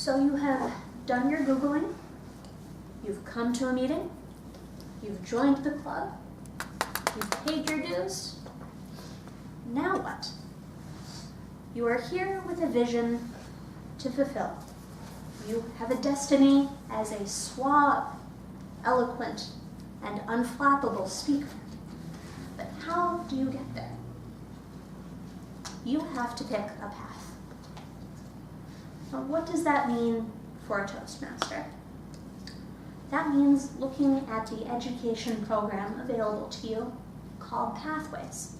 So you have done your Googling, you've come to a meeting, you've joined the club, you've paid your dues. Now what? You are here with a vision to fulfill. You have a destiny as a suave, eloquent, and unflappable speaker. But how do you get there? You have to pick a path. Now, what does that mean for a Toastmaster? That means looking at the education program available to you called Pathways.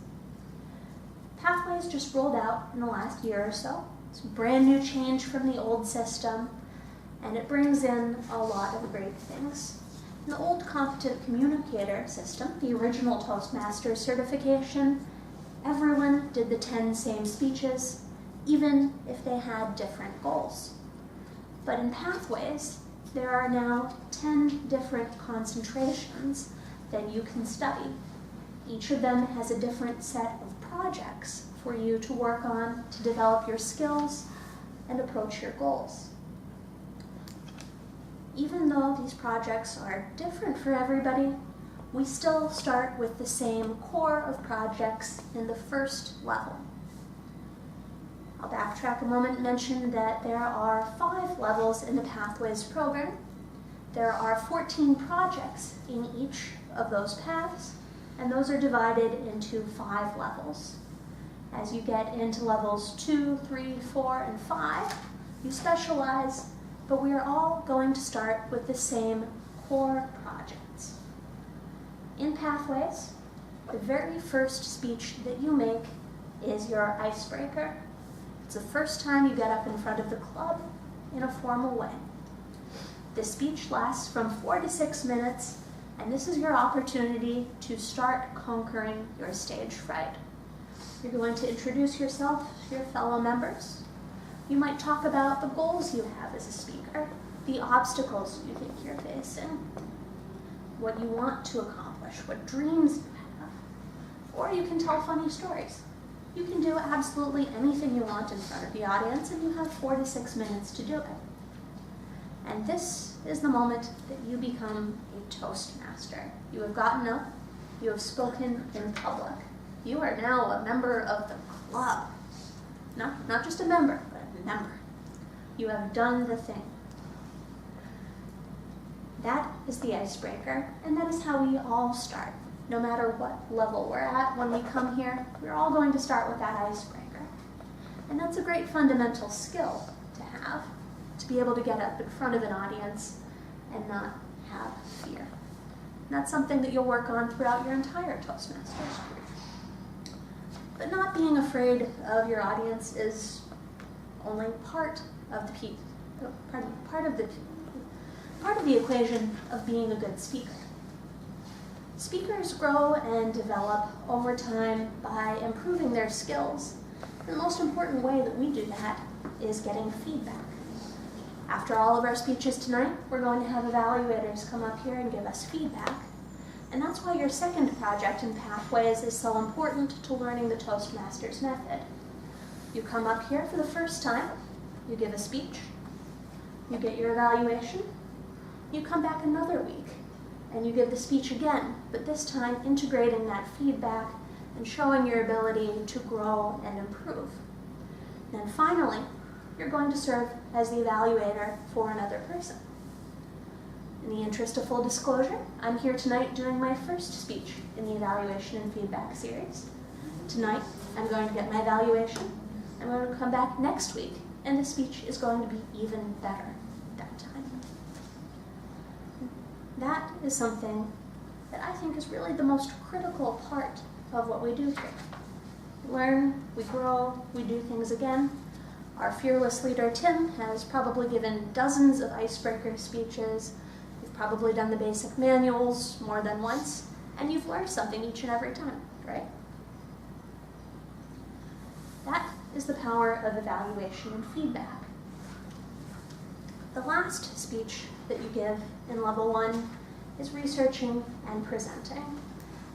Pathways just rolled out in the last year or so. It's a brand new change from the old system, and it brings in a lot of great things. In the old competent communicator system, the original Toastmasters certification, everyone did the 10 same speeches, even if they had different goals. But in Pathways, there are now 10 different concentrations that you can study. Each of them has a different set of projects for you to work on to develop your skills and approach your goals. Even though these projects are different for everybody, we still start with the same core of projects in the first level. I'll backtrack a moment and mention that there are 5 levels in the Pathways program. There are 14 projects in each of those paths, and those are divided into 5 levels. As you get into levels 2, 3, 4, and 5, you specialize, but we are all going to start with the same core projects. In Pathways, the very first speech that you make is your icebreaker. It's the first time you get up in front of the club in a formal way. This speech lasts from 4 to 6 minutes, and this is your opportunity to start conquering your stage fright. You're going to introduce yourself to your fellow members. You might talk about the goals you have as a speaker, the obstacles you think you're facing, what you want to accomplish, what dreams you have, or you can tell funny stories. You can do absolutely anything you want in front of the audience, and you have 4 to 6 minutes to do it. And this is the moment that you become a Toastmaster. You have gotten up, you have spoken in public. You are now a member of the club. Not just a member, but a member. You have done the thing. That is the icebreaker, and that is how we all start. No matter what level we're at when we come here, we're all going to start with that icebreaker. And that's a great fundamental skill to have, to be able to get up in front of an audience and not have fear. And that's something that you'll work on throughout your entire Toastmasters career. But not being afraid of your audience is only part of the equation of being a good speaker. Speakers grow and develop over time by improving their skills. And the most important way that we do that is getting feedback. After all of our speeches tonight, we're going to have evaluators come up here and give us feedback. And that's why your second project in Pathways is so important to learning the Toastmasters method. You come up here for the first time, you give a speech, you get your evaluation, you come back another week, and you give the speech again, but this time integrating that feedback and showing your ability to grow and improve. And then finally, you're going to serve as the evaluator for another person. In the interest of full disclosure, I'm here tonight doing my first speech in the evaluation and feedback series. Tonight, I'm going to get my evaluation. I'm going to come back next week, and the speech is going to be even better that time. That is something that I think is really the most critical part of what we do here. We learn, we grow, we do things again. Our fearless leader, Tim, has probably given dozens of icebreaker speeches. You've probably done the basic manuals more than once, and you've learned something each and every time, right? That is the power of evaluation and feedback. The last speech that you give in level 1 is researching and presenting.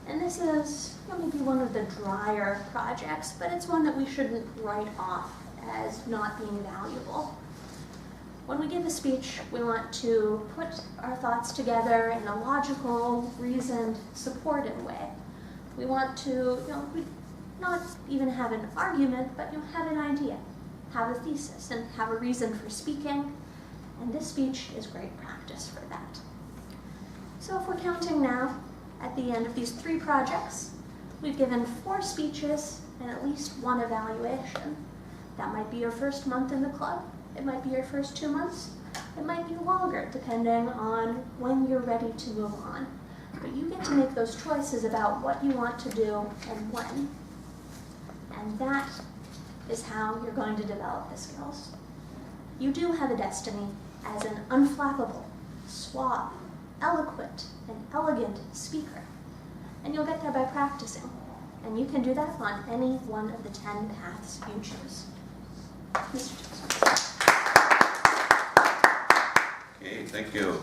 And this is maybe one of the drier projects, but it's one that we shouldn't write off as not being valuable. When we give a speech, we want to put our thoughts together in a logical, reasoned, supported way. We want to, not even have an argument, but have an idea, have a thesis, and have a reason for speaking. And this speech is great practice for that. So if we're counting now, at the end of these 3 projects, we've given 4 speeches and at least 1 evaluation. That might be your first month in the club. It might be your first 2 months. It might be longer, depending on when you're ready to move on. But you get to make those choices about what you want to do and when. And that is how you're going to develop the skills. You do have a destiny as an unflappable, suave, eloquent, and elegant speaker. And you'll get there by practicing. And you can do that on any one of the 10 paths you choose. Mr. Toastmaster. Okay, thank you.